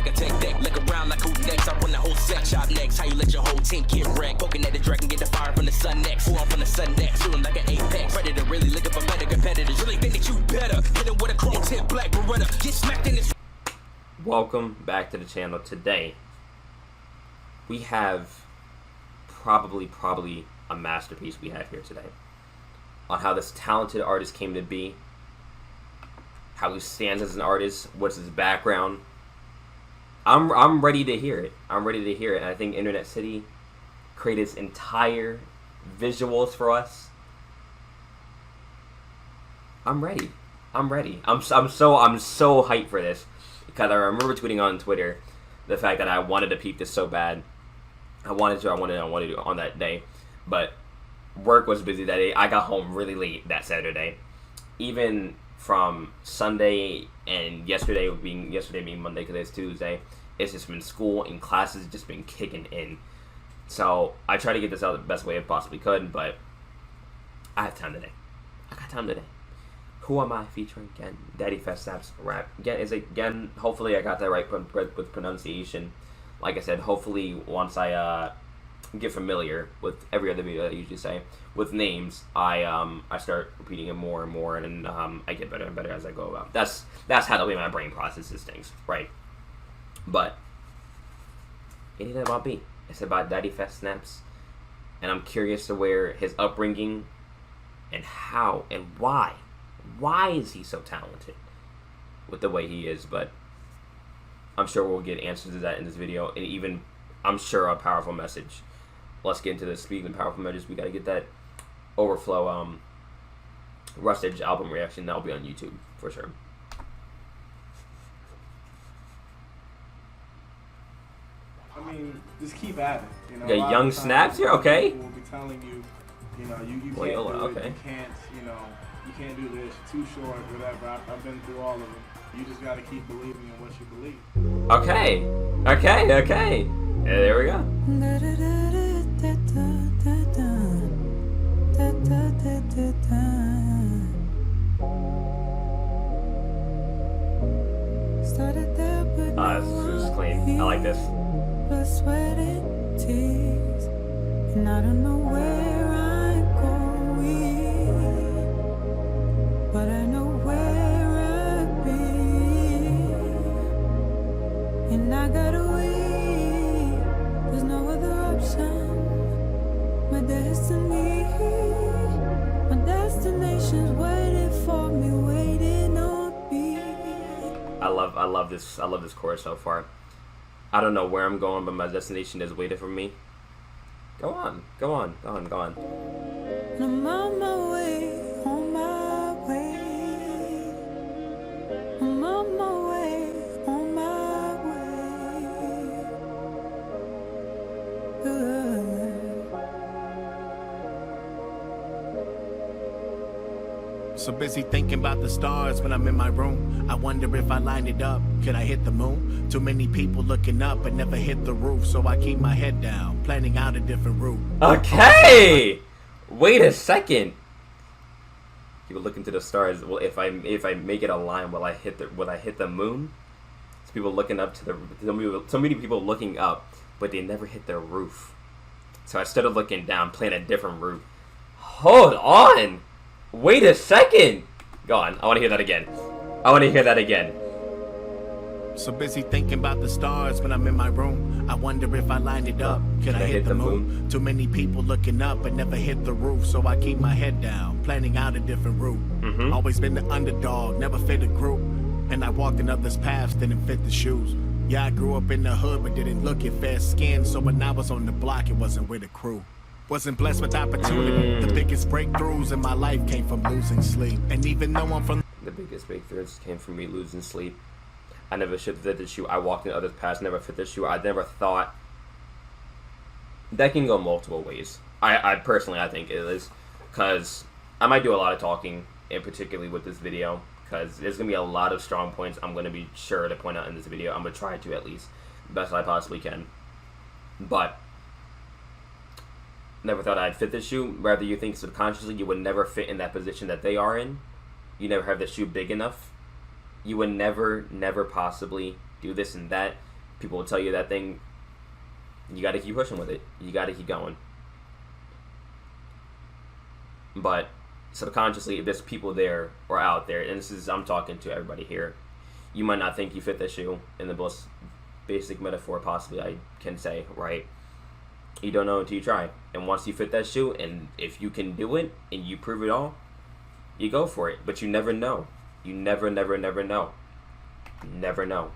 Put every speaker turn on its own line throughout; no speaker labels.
like a tech deck. Look around like who next? I run the whole set. Shot next. How you let your whole team get wrecked? Poking at the dragon, get the fire from the sun next. Who on from the sun next? Shooting like an apex. Predator really looking for better competitors. Really think that you better. Hit him with a chrome tip, black Beretta. Get smacked in this.
Welcome back to the channel. Today we have probably a masterpiece we have here today on how this talented artist came to be, how he stands as an artist, what's his background. I'm ready to hear it. And I think Internet City created its entire visuals for us. I'm ready. I'm so hyped for this, because I remember tweeting on Twitter the fact that I wanted to peep this so bad. I wanted to on that day, but work was busy that day. I got home really late that Saturday. Even from Sunday and yesterday being Monday, because it's Tuesday, it's just been school and classes just been kicking in. So I tried to get this out the best way I possibly could, but I have time today. Who am I featuring? Ghen, Daddyphatsnaps rap. Ghen. Hopefully I got that right with pronunciation. Like I said, hopefully once I get familiar with every other video that I usually say with names, I start repeating it more and more, and I get better and better as I go about. That's how the way my brain processes things, right? But it ain't about me. It's about Daddyphatsnaps, and I'm curious to where his upbringing and how and why. Why is he so talented with the way he is? But I'm sure we'll get answers to that in this video, and even, I'm sure, a powerful message. Let's get into this. Speaking of powerful messages, we got to get that Overflow Rustage album reaction. That'll be on YouTube for sure.
I mean, just keep at it. You know,
yeah, young snaps here, okay?
We'll be telling you, you know, you can't
Wait,
do
okay.
it. You can't, you know, you can't do this. You're too short, whatever. I've been through all of them. You just gotta keep believing in what you believe.
Okay. Yeah, there we go. This is clean. I like this.
Blood, sweat, and tears, and I don't know where I'm going, but I know where I've been, and I gotta wait. There's no other option. My destination's waiting for me, waiting on me.
I love this chorus so far. I don't know where I'm going, but my destination is waiting for me. Go on.
And I'm on my way, I'm on my way.
So busy thinking about the stars when I'm in my room. I wonder if I lined it up, could I hit the moon? Too many people looking up but never hit the roof, so I keep my head down, planning out a different route.
Okay! Wait a second. People looking to the stars. Well, if I make it a line, will I hit the moon? It's people looking up to so many people looking up, but they never hit their roof. So instead of looking down, playing a different route. Hold on! Wait a second! Go on, I want to hear that again.
So busy thinking about the stars when I'm in my room. I wonder if I lined it up, could I hit the moon? Too many people looking up but never hit the roof, so I keep my head down, planning out a different route. Always been the underdog, never fit a group, and I walked in others' paths, didn't fit the shoes. Yeah, I grew up in the hood but didn't look it fair skin, so when I was on the block it wasn't with a crew. Wasn't blessed with opportunity. The biggest breakthroughs in my life came from losing sleep. And even though I'm from
the biggest breakthroughs came from me losing sleep. I never should fit the shoe. I walked in others' paths, never fit the shoe. I never thought. That can go multiple ways. I personally think it is, because I might do a lot of talking, and particularly with this video, because there's gonna be a lot of strong points I'm gonna be sure to point out in this video. I'm gonna try to, at least, best I possibly can. But never thought I'd fit this shoe. Rather, you think subconsciously you would never fit in that position that they are in. You never have the shoe big enough. You would never possibly do this and that. People will tell you that thing. You got to keep pushing with it. You got to keep going. But subconsciously, if there's people there or out there, and I'm talking to everybody here, you might not think you fit the shoe in the most basic metaphor possibly I can say, right? You don't know until you try. And once you fit that shoe, and if you can do it and you prove it all, you go for it. But you never know. You never know. Never know.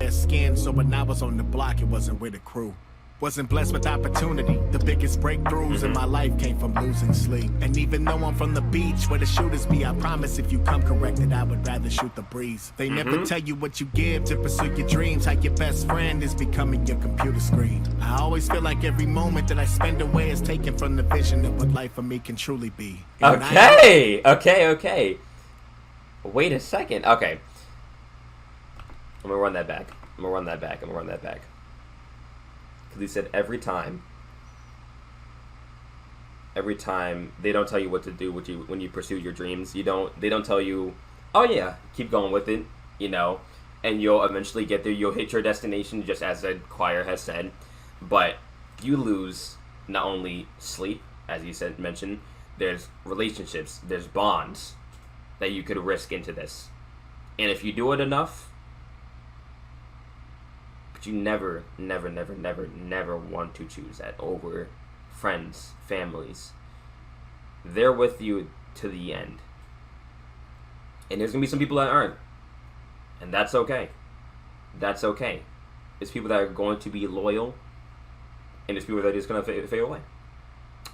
Skin, so when I was on the block, it wasn't with a crew. Wasn't blessed with opportunity. The biggest breakthroughs in my life came from losing sleep. And even though I'm from the beach where the shooters be, I promise if you come corrected, I would rather shoot the breeze. They never tell you what you give to pursue your dreams. How your best friend is becoming your computer screen. I always feel like every moment that I spend away is taken from the vision of what life for me can truly be. And
Okay. Wait a second. Okay. I'm gonna run that back. Because he said every time they don't tell you what to do when you pursue your dreams. They don't tell you, oh yeah, keep going with it, and you'll eventually get there. You'll hit your destination, just as the choir has said. But you lose not only sleep, as you mentioned. There's relationships, there's bonds that you could risk into this, and if you do it enough. But you never want to choose that over friends, families. They're with you to the end. And there's going to be some people that aren't. And that's okay. That's okay. There's people that are going to be loyal. And there's people that are just going to fade away.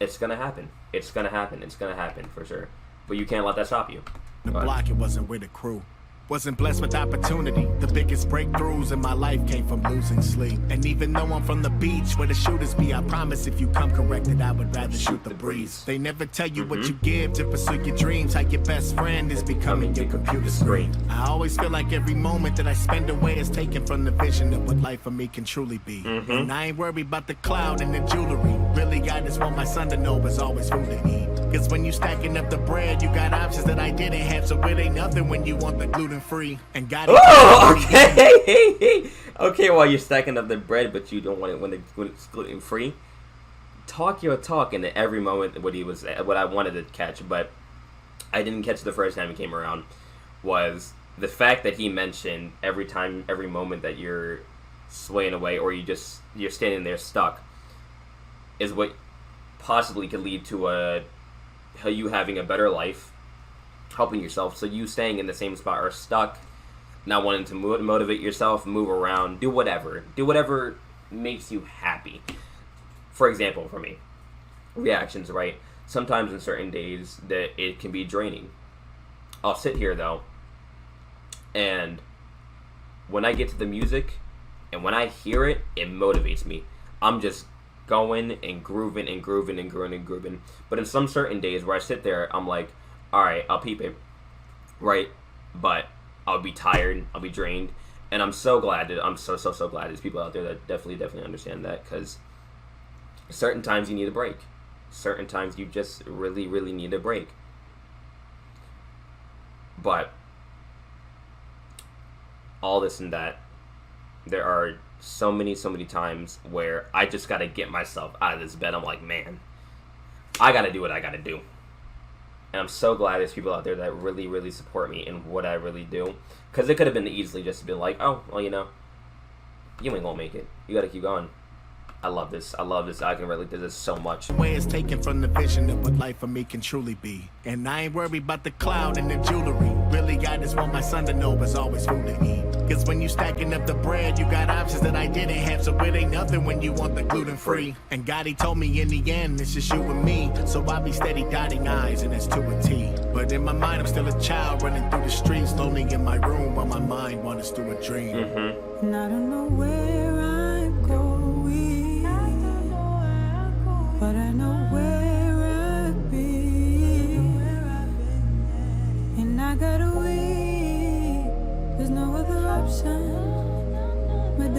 It's going to happen. It's going to happen for sure. But you can't let that stop you.
The block, it wasn't with a crew. Wasn't blessed with opportunity. The biggest breakthroughs in my life came from losing sleep. And even though I'm from the beach where the shooters be, I promise if you come corrected, I would rather shoot the breeze. They never tell you what you give to pursue your dreams. How your best friend is becoming your computer screen. I always feel like every moment that I spend away is taken from the vision of what life for me can truly be. And I ain't worried about the cloud and the jewelry. Really, I just want my son to know there's always food to eat. Cause when you stacking up the bread, you got options that I didn't have. So it ain't nothing when you want the gluten-free. And God.
Oh, okay. Okay, while you're stacking up the bread, but you don't want it when it's gluten-free. Talk your talk, and at every moment what I wanted to catch, but I didn't catch the first time it came around, was the fact that he mentioned every moment that you're swaying away or you're standing there stuck is what possibly could lead to you having a better life, helping yourself. So you staying in the same spot or stuck, not wanting to motivate yourself, move around, do whatever makes you happy. For example, for me, reactions, right? Sometimes in certain days that it can be draining. I'll sit here though, and when I get to the music and when I hear it, it motivates me. I'm just going and grooving. But in some certain days where I sit there, I'm like, alright, I'll peep it, right? But I'll be tired, I'll be drained, and I'm so glad there's people out there that definitely understand that, because certain times you need a break. Certain times you just really need a break. But all this and that, there are so many times where I just gotta get myself out of this bed. I'm like, man, I gotta do what I gotta do. And I'm so glad there's people out there that really support me in what I really do. Because it could have been easily just to be like, oh, well, you ain't gonna make it. You gotta keep going. I love this. I can relate to this so much.
Way is taken from the vision of what life for me can truly be. And I ain't worried about the cloud and the jewelry. Really, I just want my son to know there's always food to eat. Cause when you stacking up the bread, you got options that I didn't have. So it ain't nothing when you want the gluten-free. And God, he told me in the end, it's just you and me. So I'll be steady dotting I's, and that's to a T. But in my mind, I'm still a child running through the streets, lonely in my room while my mind wanders through a dream.
And I don't know where I'm going, but I know where I've been. And I gotta wait, there's no other option. My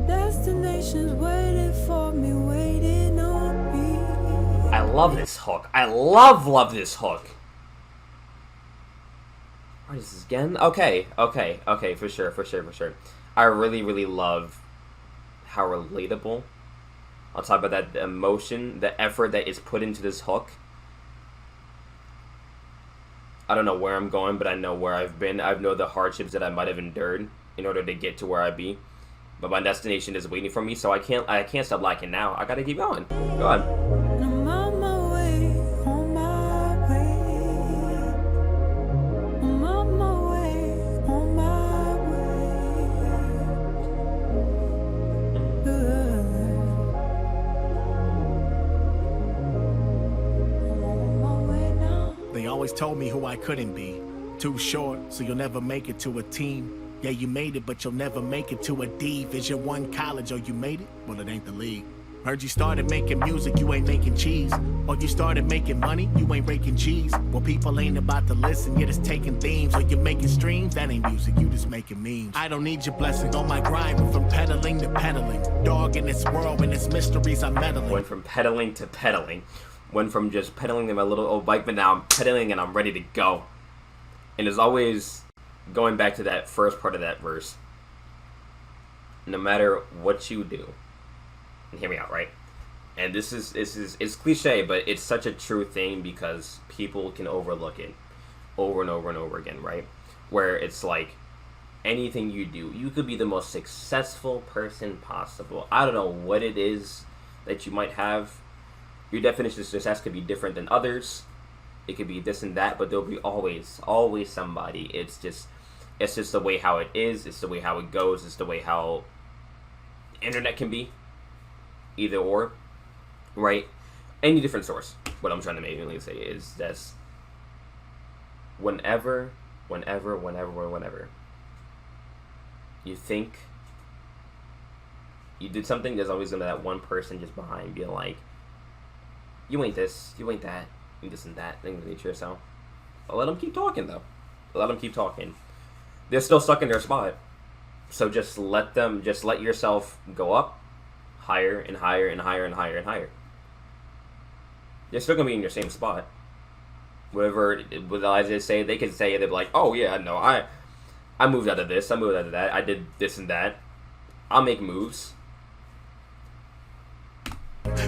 destination's waiting for me, waiting on me.
I love this hook. I love this hook. This is Ghen? Okay, for sure. I really love how relatable, on top of that, the emotion, the effort that is put into this hook. I don't know where I'm going, but I know where I've been. I know the hardships that I might have endured in order to get to where I be. But my destination is waiting for me, so I can't stop liking now. I gotta keep going. Go on.
I'm on my way, on my way. I'm on my way, on my way. I'm on my way now.
They always told me who I couldn't be. Too short, so you'll never make it to a team. Yeah, you made it, but you'll never make it to a D. Is your one college, or you made it? Well, it ain't the league. Heard you started making music, you ain't making cheese. Or you started making money, you ain't raking cheese. Well, people ain't about to listen, you're just taking themes. Or you're making streams, that ain't music, you just making memes. I don't need your blessing on my grind, went from peddling to peddling. Dog in this world, and its mysteries I'm meddling.
Went from pedaling to pedaling. Went from just pedaling in my little old bike, but now I'm pedaling and I'm ready to go. And as always, going back to that first part of that verse, no matter what you do, and hear me out, right? And this is it's cliche, but it's such a true thing because people can overlook it over and over and over again, right? Where it's like anything you do, you could be the most successful person possible. I don't know what it is that you might have. Your definition of success could be different than others. It could be this and that, but there'll be always somebody. It's just the way how it is. It's the way how it goes. It's the way how internet can be. Either or, right? Any different source. What I'm trying to mainly say is that's whenever you think you did something, there's always gonna be that one person just behind being like, you ain't this, you ain't that, you this and that, things of nature. So I'll let them keep talking though. Let them keep talking. They're still stuck in their spot. So just let yourself go up higher and higher and higher and higher and higher. They're still gonna be in your same spot. Whatever they say, they can say, they'll be like, oh yeah, no, I moved out of this, I moved out of that, I did this and that. I'll make moves.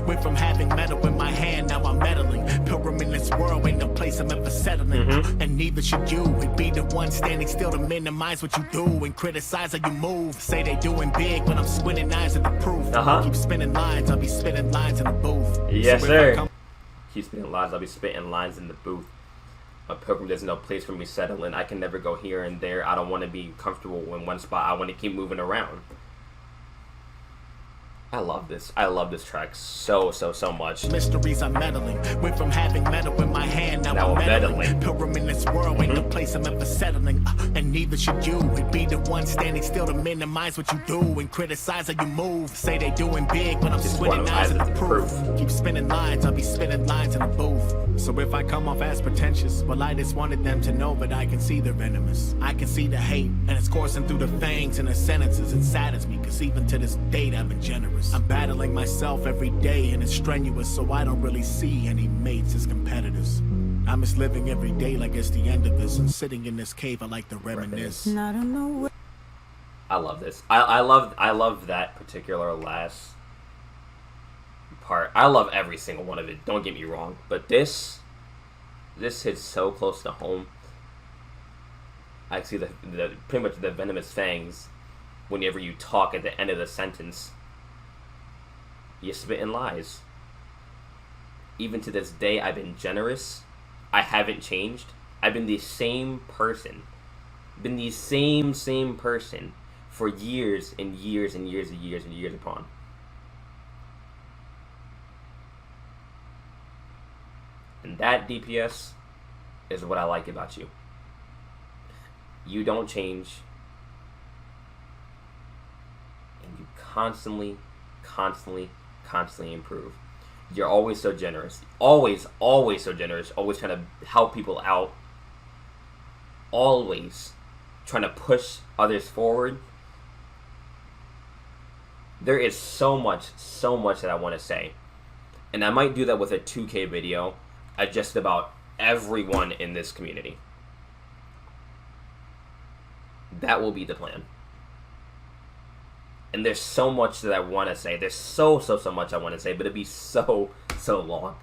Went from having metal in my hand, now I'm meddling. Pilgrim in this world, ain't no place I'm ever settling. And neither should you. It'd be the one standing still to minimize what you do and criticize how you move. Say they doing big, but I'm squinting eyes at the proof. Keep spinning lines, I'll be spinning lines in the booth.
Yes, so sir. Keep spinning lines, I'll be spitting lines in the booth. A pilgrim, there's no place for me settling. I can never go here and there. I don't want to be comfortable in one spot. I want to keep moving around. I love this. I love this track so much.
Mysteries I'm meddling. Went from having metal in my hand, now I'm meddling. Pilgrim in this world, ain't no place I'm ever settling. And neither should you. It'd be the one standing still to minimize what you do and criticize how you move. Say they doing big, but I'm squinting eyes at the proof. Keep spinning lines, I'll be spinning lines in the booth. So if I come off as pretentious, well, I just wanted them to know that I can see they're venomous. I can see the hate, and it's coursing through the fangs and the sentences. It saddens me, cause even to this date I've been generous. I'm battling myself every day and it's strenuous, so I don't really see any mates as competitors. I'm just living every day like it's the end of this, and sitting in this cave I like to reminisce.
And I don't know what.
I love this. I love that particular last part. I love every single one of it, don't get me wrong, but this hits so close to home. I see the pretty much the venomous fangs whenever you talk at the end of the sentence. You're spitting lies. Even to this day, I've been generous. I haven't changed. I've been the same person. Been the same person for years and years and years and years and years upon. And that, DPS, is what I like about you. You don't change. And you constantly improve. You're always so generous. Always so generous. Always trying to help people out. Always trying to push others forward. There is so much that I want to say. And I might do that with a 2K video at just about everyone in this community. That will be the plan. And there's so much that I want to say. There's so much I want to say, but it'd be so long.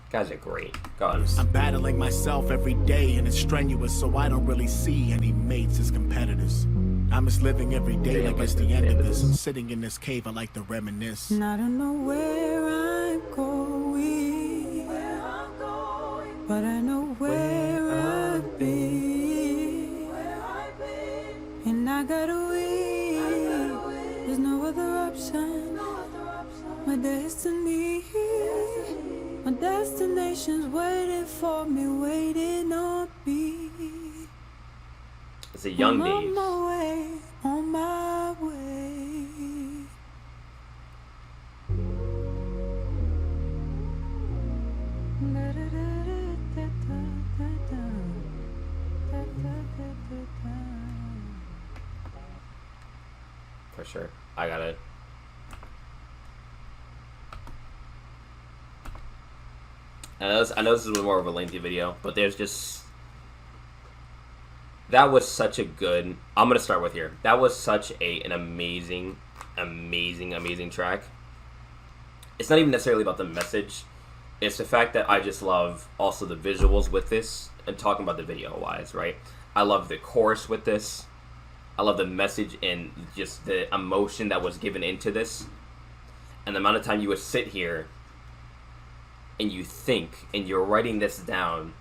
Guys are great. God.
I'm battling myself every day and it's strenuous, so I don't really see any mates as competitors. I'm just living every day like it's the end of this. I'm sitting in this cave, I like to reminisce.
And I don't know where I'm going, but I know where I've been. And I gotta win. There's no other option. My destiny, my destination's waiting for me, waiting on me.
It's a young
I'm
days.
on my way.
For sure. I got it. I know this is more of a lengthy video, but there's just... That was such a good... I'm going to start with here. That was such an amazing track. It's not even necessarily about the message. It's the fact that I just love also the visuals with this, and talking about the video-wise, right? I love the chorus with this. I love the message and just the emotion that was given into this. And the amount of time you would sit here and you think and you're writing this down,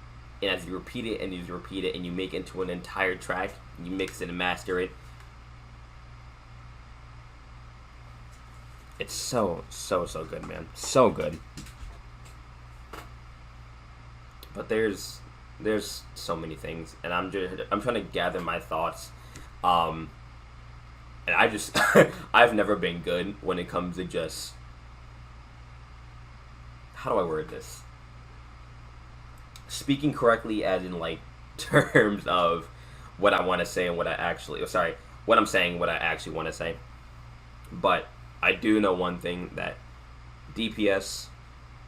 and as you repeat it and you make it into an entire track, you mix it and master it. It's so good, man. So good. But there's so many things, and I'm trying to gather my thoughts. And I just I've never been good when it comes to just, how do I word this? Speaking correctly, as in like terms of what I want to say and what I'm saying, what I actually want to say. But I do know one thing, that DPS,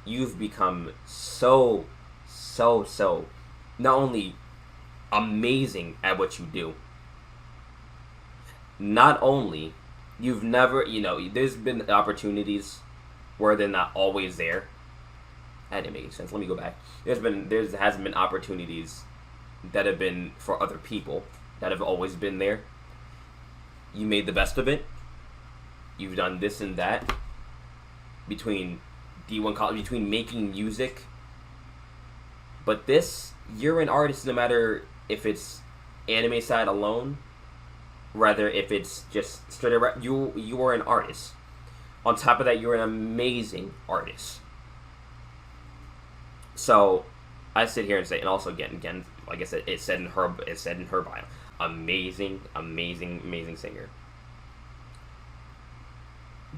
you've become so not only amazing at what you do, not only you've never, there's been opportunities where they're not always there. That didn't make any sense. Let me go back. There hasn't been opportunities that have been for other people that have always been there. You made the best of it. You've done this and that between D1 college, between making music. But this, you're an artist no matter if it's anime side alone, rather if it's just straight up. You are an artist. On top of that, you're an amazing artist. So I sit here and say, and also again, like I said, it said in her bio, amazing singer.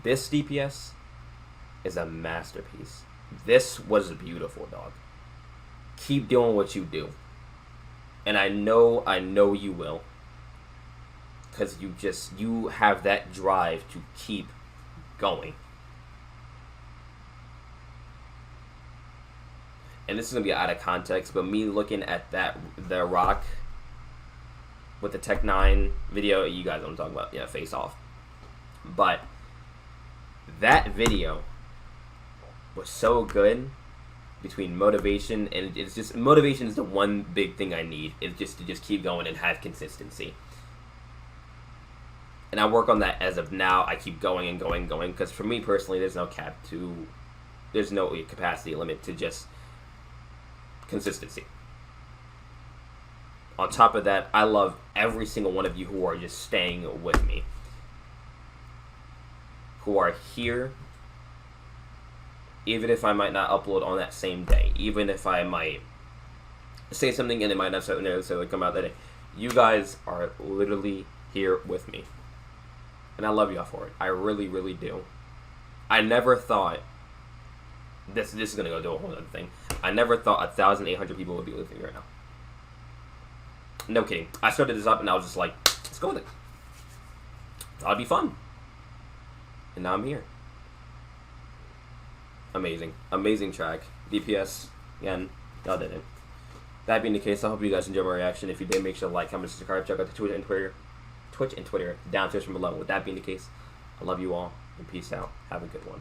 This DPS is a masterpiece. This was beautiful, dog. Keep doing what you do, and I know you will, because you have that drive to keep going. And this is gonna be out of context, but me looking at the Rock with the Tech 9 video, you guys know what I'm talking about, yeah, Face Off. But that video was so good, between motivation, and it's just, motivation is the one big thing I need, is just to just keep going and have consistency. And I work on that as of now. I keep going and going, because for me personally, there's no capacity limit to just consistency. On top of that, I love every single one of you who are just staying with me, who are here, even if I might not upload on that same day, even if I might say something and it might not necessarily come out that day. You guys are literally here with me, and I love y'all for it. I really do. I never thought this is gonna go do a whole other thing. I never thought 1,800 people would be with me right now. No kidding. I started this up and I was just like, let's go with it. Thought it'd be fun. And now I'm here. Amazing track. DPS, again, y'all did it. That being the case, I hope you guys enjoyed my reaction. If you did, make sure to like, comment, subscribe, check out the Twitch and Twitter downstairs from below. With that being the case, I love you all, and peace out. Have a good one.